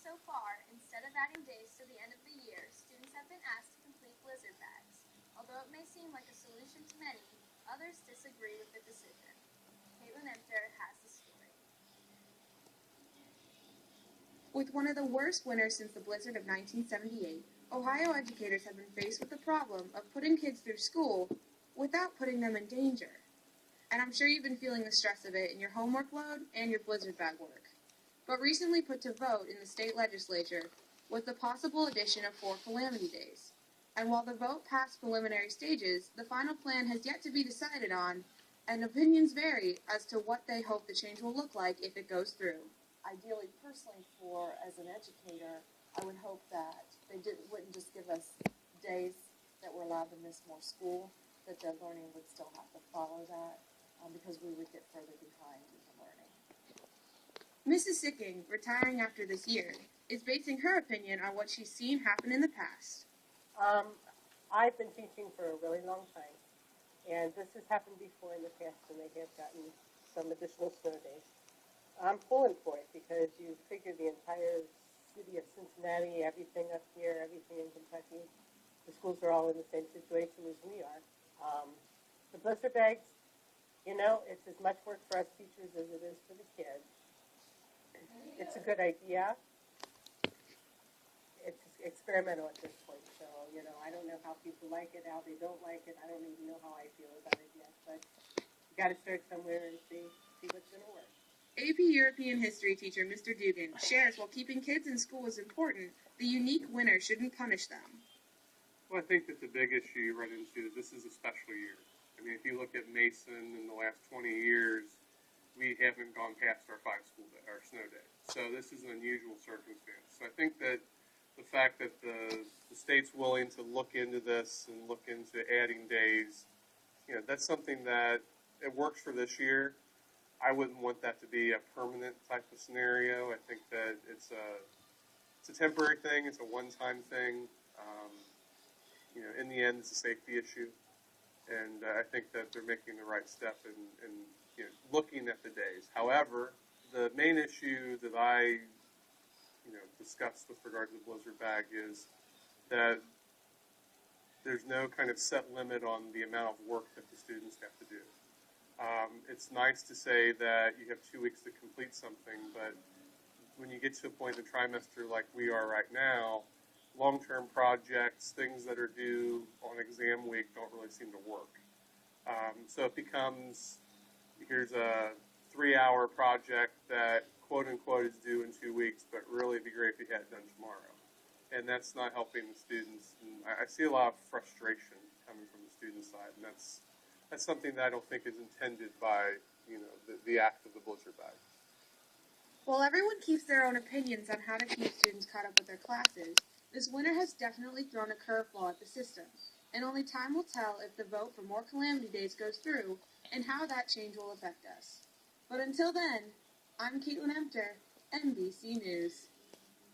So far, instead of adding days to the end of the year, students have been asked to complete blizzard bags. Although it may seem like a solution to many, others disagree with the decision. Caitlin Emter has the story. With one of the worst winters since the blizzard of 1978, Ohio educators have been faced with the problem of putting kids through school without putting them in danger. And I'm sure you've been feeling the stress of it in your homework load and your blizzard bag work. But recently put to vote in the state legislature was the possible addition of 4 calamity days. And while the vote passed preliminary stages, the final plan has yet to be decided on, and opinions vary as to what they hope the change will look like if it goes through. Ideally, personally, as an educator, I would hope that they wouldn't just give us days that we're allowed to miss more school, that the learning would still have to follow that, because we would get further behind in the learning. Mrs. Sicking, retiring after this year, is basing her opinion on what she's seen happen in the past. I've been teaching for a really long time, and this has happened before in the past, and they have gotten some additional snow days. I'm pulling for it because you figure the entire city of Cincinnati, everything up here, everything in Kentucky, the schools are all in the same situation as we are. The blizzard bags, it's as much work for us teachers as it is for the kids. It's a good idea. It's experimental at this point, so, I don't know how people like it, how they don't like it. I don't even know how I feel about it yet, but you got to start somewhere and see what's going to work. AP European History teacher Mr. Dugan shares while keeping kids in school is important, the unique winter shouldn't punish them. Well, I think that the big issue you run into is this is a special year. I mean, if you look at Mason in the last 20 years, we haven't gone past our 5 snow days. So this is an unusual circumstance. So I think that the fact that the state's willing to look into this and look into adding days, that's something that it works for this year. I wouldn't want that to be a permanent type of scenario. I think that it's a temporary thing. It's a one-time thing. In the end, it's a safety issue. And I think that they're making the right step in looking at the days. However, the main issue that I discussed with regard to the blizzard bag is that there's no kind of set limit on the amount of work that the students have to do. It's nice to say that you have 2 weeks to complete something, but when you get to a point in the trimester like we are right now, long-term projects, things that are due on exam week don't really seem to work. So it becomes, here's a 3-hour project that quote-unquote is due in 2 weeks, but really it'd be great if you had it done tomorrow. And that's not helping the students. And I see a lot of frustration coming from the student side, and that's something that I don't think is intended by, the act of the blizzard bag. While everyone keeps their own opinions on how to keep students caught up with their classes, this winter has definitely thrown a curveball at the system, and only time will tell if the vote for more calamity days goes through and how that change will affect us. But until then, I'm Caitlin Emter, MBC News.